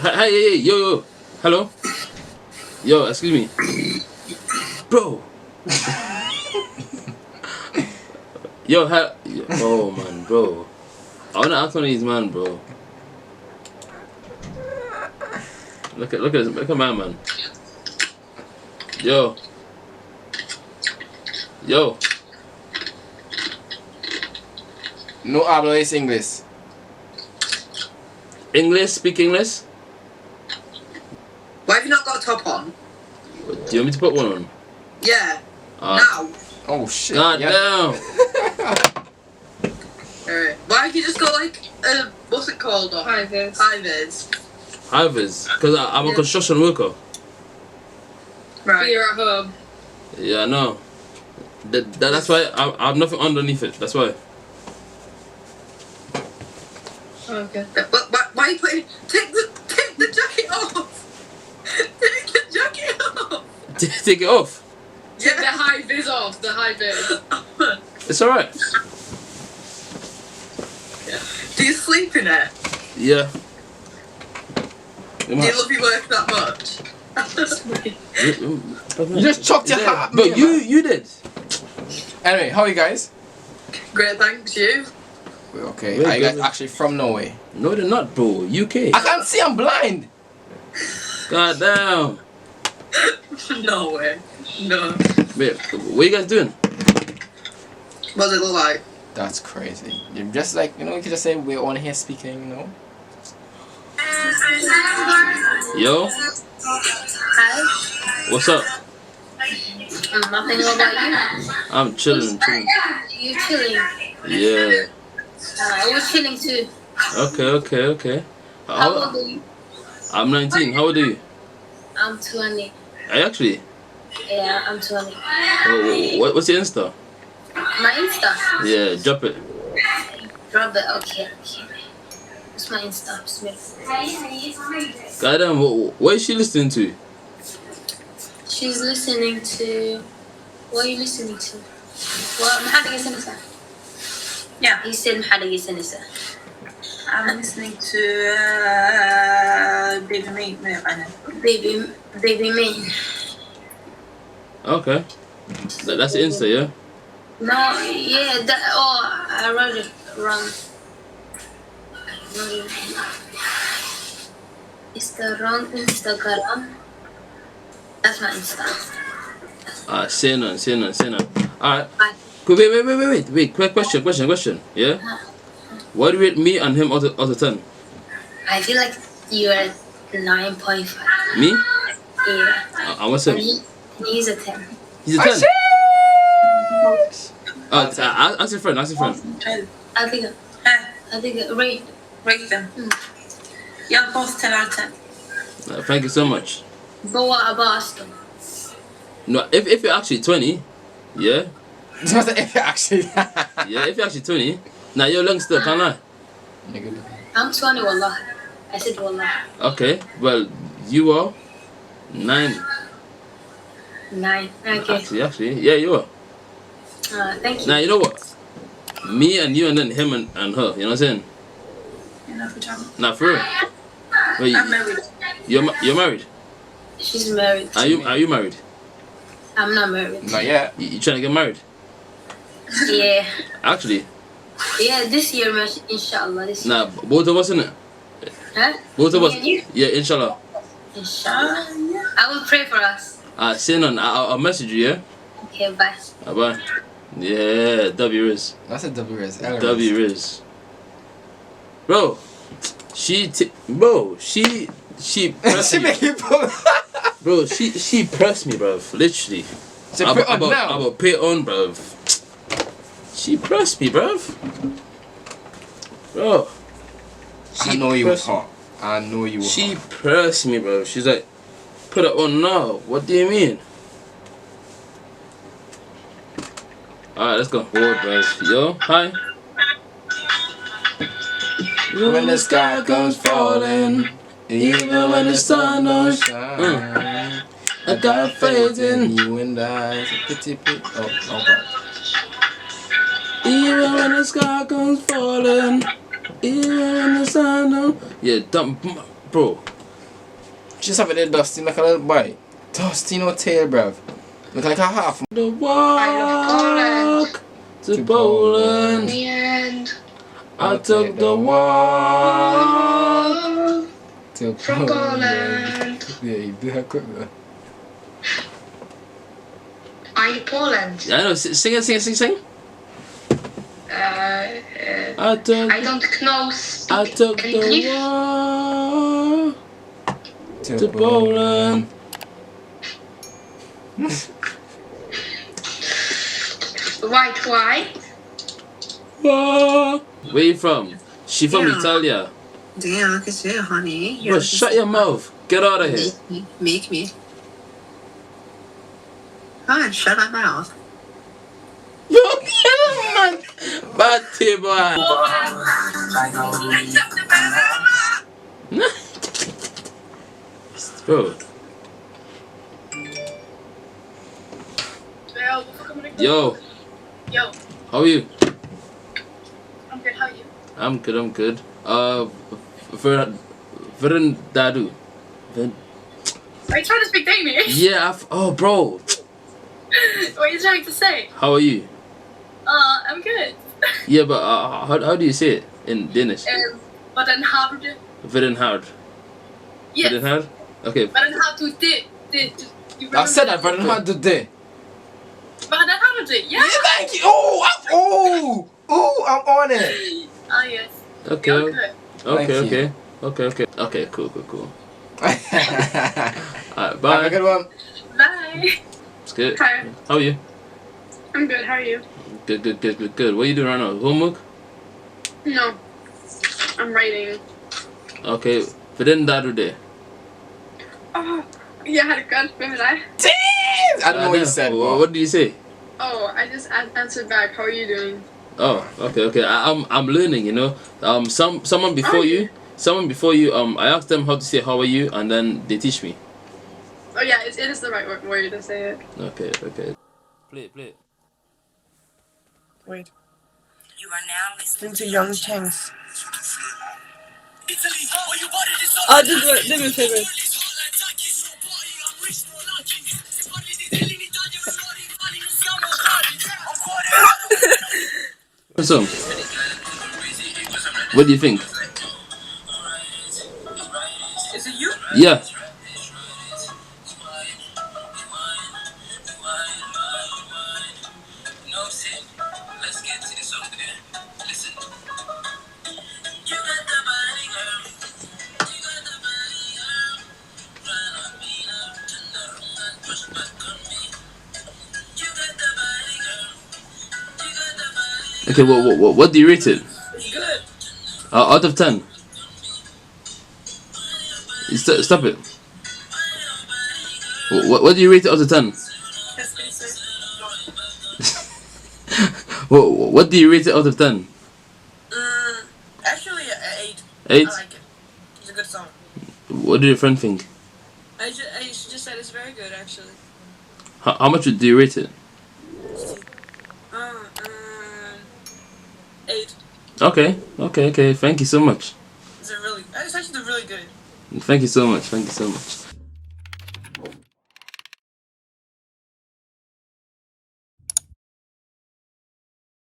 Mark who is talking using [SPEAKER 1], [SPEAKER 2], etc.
[SPEAKER 1] Hey, yo, hello, yo, excuse me, bro. Yo, oh man, bro. I wanna ask one of these man, bro. Look at my man. Yo.
[SPEAKER 2] No hablo es English.
[SPEAKER 1] Speak English.
[SPEAKER 3] Why have you not got a top on?
[SPEAKER 1] Do you want me to put one on?
[SPEAKER 3] Yeah. Now.
[SPEAKER 2] Oh shit.
[SPEAKER 1] God damn.
[SPEAKER 3] Alright. Why don't you just go like what's it called?
[SPEAKER 4] High vis.
[SPEAKER 1] High vis, because I'm a construction worker.
[SPEAKER 3] Right.
[SPEAKER 4] You're a hub.
[SPEAKER 1] Yeah, I know. That's why I have nothing underneath it. That's why.
[SPEAKER 4] Okay.
[SPEAKER 3] But why are you putting? Take the jacket off. Take the jacket off.
[SPEAKER 1] Take it off.
[SPEAKER 4] Take the high vis off. The high vis.
[SPEAKER 1] It's alright.
[SPEAKER 3] Do you sleep in it?
[SPEAKER 1] Yeah.
[SPEAKER 3] Do you love your work that much?
[SPEAKER 2] You just chucked your hat.
[SPEAKER 1] But you did.
[SPEAKER 2] Anyway, how are you guys?
[SPEAKER 3] Great, thanks you.
[SPEAKER 2] We're okay.
[SPEAKER 1] We're
[SPEAKER 2] Are you guys
[SPEAKER 1] good.
[SPEAKER 2] actually from Norway?
[SPEAKER 1] No, they're not, bro. UK.
[SPEAKER 2] I can't see. I'm blind.
[SPEAKER 1] God damn.
[SPEAKER 3] No way. No.
[SPEAKER 1] Wait, what you guys doing?
[SPEAKER 3] What does it look like?
[SPEAKER 2] That's crazy. You're just like, you could just say we're on here speaking,
[SPEAKER 1] Yo,
[SPEAKER 5] Hi.
[SPEAKER 1] what's up?
[SPEAKER 5] Nothing. What about you?
[SPEAKER 1] I'm chilling.
[SPEAKER 5] You chilling?
[SPEAKER 1] Yeah.
[SPEAKER 5] I was chilling too.
[SPEAKER 1] Okay.
[SPEAKER 5] How old are you?
[SPEAKER 1] I'm 19. How old are you?
[SPEAKER 5] I'm 20.
[SPEAKER 1] Actually.
[SPEAKER 5] Yeah, I'm 20.
[SPEAKER 1] What's your Insta?
[SPEAKER 5] My Insta?
[SPEAKER 1] Yeah, drop it.
[SPEAKER 5] Drop it. Okay. What's my Insta? Smith.
[SPEAKER 1] Goddamn, what is she listening to?
[SPEAKER 5] She's listening to... What are you listening to? What? محدق سنسة.
[SPEAKER 3] Yeah.
[SPEAKER 5] He said محدق سنسة.
[SPEAKER 3] I'm listening to Baby Me.
[SPEAKER 5] Baby me.
[SPEAKER 1] Okay. That's Insta, yeah?
[SPEAKER 5] No, yeah, I wrote it wrong. It's the wrong Instagram. That's my Insta.
[SPEAKER 1] Say none. Alright.
[SPEAKER 5] Bye.
[SPEAKER 1] Wait. Quick question. Yeah? What do you rate me and him out of 10?
[SPEAKER 5] I feel like you're 9.5.
[SPEAKER 1] Me?
[SPEAKER 5] Yeah.
[SPEAKER 1] And what's him?
[SPEAKER 5] He's a 10.
[SPEAKER 1] He's a 10. Ask your friend.
[SPEAKER 5] I think
[SPEAKER 3] Rate them. Yeah, both 10 out of 10.
[SPEAKER 1] Thank you so much.
[SPEAKER 5] but what about Aston?
[SPEAKER 1] No, if you're actually 20, yeah?
[SPEAKER 2] If actually.
[SPEAKER 1] Yeah, if you're actually 20, now you're young still, can't lie.
[SPEAKER 5] I'm 20, wallah. I said wallah.
[SPEAKER 1] Okay, well, you are 9.
[SPEAKER 5] 9. Okay.
[SPEAKER 1] Actually, yeah, you are.
[SPEAKER 5] Thank you.
[SPEAKER 1] Now, you know what? Me and you and then him and her, you know what I'm saying?
[SPEAKER 3] Enough for time.
[SPEAKER 1] Nah, for real. Wait,
[SPEAKER 3] I'm married.
[SPEAKER 1] you're married?
[SPEAKER 5] She's married.
[SPEAKER 1] Are you married?
[SPEAKER 5] I'm not married.
[SPEAKER 2] Not yet.
[SPEAKER 1] You trying to get married?
[SPEAKER 5] Yeah.
[SPEAKER 1] Actually,
[SPEAKER 5] Yeah, this year, inshallah. This year.
[SPEAKER 1] nah, both of us, innit?
[SPEAKER 5] Huh?
[SPEAKER 1] Both of
[SPEAKER 5] Me
[SPEAKER 1] us.
[SPEAKER 5] and you?
[SPEAKER 1] Yeah, inshallah.
[SPEAKER 5] Inshallah. I will pray for us.
[SPEAKER 1] Say none. I'll message you, yeah?
[SPEAKER 5] Okay, bye.
[SPEAKER 1] Bye. Yeah, W is.
[SPEAKER 2] That's a W is.
[SPEAKER 1] W is. Bro, she pressed
[SPEAKER 2] She
[SPEAKER 1] me.
[SPEAKER 2] make you pull.
[SPEAKER 1] Bro, she pressed me, bruv. Literally.
[SPEAKER 2] So put it on now.
[SPEAKER 1] I'm about pay it on, bruv. She pressed me, bruv. Bro.
[SPEAKER 2] I know you was
[SPEAKER 1] pressed me.
[SPEAKER 2] hot. I know you were
[SPEAKER 1] She
[SPEAKER 2] hot.
[SPEAKER 1] pressed me, bro. She's like, put it on now. What do you mean? Alright, let's go. Forward, bro. Yo, hi.
[SPEAKER 2] When the sky comes falling, even when the sun don't shine,
[SPEAKER 1] I got faith in
[SPEAKER 2] you and I. It's a pretty. Oh God.
[SPEAKER 1] even when the sky comes falling, even when the sun don't. Yeah, dumb, bro.
[SPEAKER 2] Just have it there, Dusty, like a little boy. Dusty, no tail, bruv. Look like a half.
[SPEAKER 1] The walk to Poland.
[SPEAKER 4] In the end,
[SPEAKER 1] I took the walk.
[SPEAKER 2] To
[SPEAKER 4] from Poland.
[SPEAKER 2] Yeah, you do have quick though.
[SPEAKER 4] Are you Poland?
[SPEAKER 1] I know. Sing it.
[SPEAKER 4] I don't know.
[SPEAKER 1] I took the
[SPEAKER 4] English.
[SPEAKER 1] walk to Poland.
[SPEAKER 4] White.
[SPEAKER 1] Walk. Where you from? She from
[SPEAKER 3] Yeah.
[SPEAKER 1] Italia.
[SPEAKER 3] Damn, look at you, honey.
[SPEAKER 1] Bro, shut your mouth. Get out of here.
[SPEAKER 3] Make me. Fine, shut my mouth.
[SPEAKER 1] Man, batty boy. Bro, yo,
[SPEAKER 4] Yo,
[SPEAKER 1] how are you?
[SPEAKER 4] I'm good. How are you?
[SPEAKER 1] I'm good. Dadu.
[SPEAKER 4] Are you trying to speak Danish?
[SPEAKER 1] Yeah, oh, bro.
[SPEAKER 4] What are you trying to say?
[SPEAKER 1] How are you?
[SPEAKER 4] I'm good.
[SPEAKER 1] Yeah, but how do you say it in Danish?
[SPEAKER 4] Hvordan har du det?
[SPEAKER 1] Hvordan hard.
[SPEAKER 4] Yes.
[SPEAKER 1] Hvordan hard? Okay.
[SPEAKER 4] Hvordan har du det?
[SPEAKER 2] I said that, but I don't know how to do it.
[SPEAKER 4] Hvordan har du det? Yeah.
[SPEAKER 2] Yeah, thank you. Oh, I'm on it.
[SPEAKER 4] Ah, yes.
[SPEAKER 1] Okay.
[SPEAKER 4] You're good.
[SPEAKER 1] Okay, cool. Alright,
[SPEAKER 2] Have a
[SPEAKER 1] bye.
[SPEAKER 2] good one.
[SPEAKER 4] Bye.
[SPEAKER 1] It's good.
[SPEAKER 4] Hi.
[SPEAKER 1] How are you?
[SPEAKER 4] I'm good. How are you?
[SPEAKER 1] Good. What are you doing right now? Homework?
[SPEAKER 4] No. I'm writing.
[SPEAKER 1] Okay. Hvordan Dadu det?
[SPEAKER 4] Oh, jeg har det godt. Hvad med dig?
[SPEAKER 2] I don't know what you said, bro.
[SPEAKER 1] What did you say?
[SPEAKER 4] Oh, I just answered back. How are you doing?
[SPEAKER 1] Oh, okay. I'm learning, you know. Someone before you, I asked them how to say how are you, and then they teach me.
[SPEAKER 4] Oh yeah, it is the right way to say it.
[SPEAKER 1] Okay. Play it.
[SPEAKER 3] Wait. You are now listening to Young Changs.
[SPEAKER 6] Oh, this is my favorite.
[SPEAKER 1] So, what do you think?
[SPEAKER 3] Is it you?
[SPEAKER 1] Yeah. Okay, what do you rate it?
[SPEAKER 3] Good.
[SPEAKER 1] Out of 10. Stop it. What do you rate it out of 10? What do you rate it out of 10?
[SPEAKER 3] Actually, 8.
[SPEAKER 1] 8?
[SPEAKER 3] I like it. It's a good song.
[SPEAKER 1] What did your friend think?
[SPEAKER 6] I just said it's very good, actually.
[SPEAKER 1] How much do you rate it?
[SPEAKER 6] 8.
[SPEAKER 1] Okay. Thank you so much.
[SPEAKER 3] It's actually really good.
[SPEAKER 1] Thank you so much.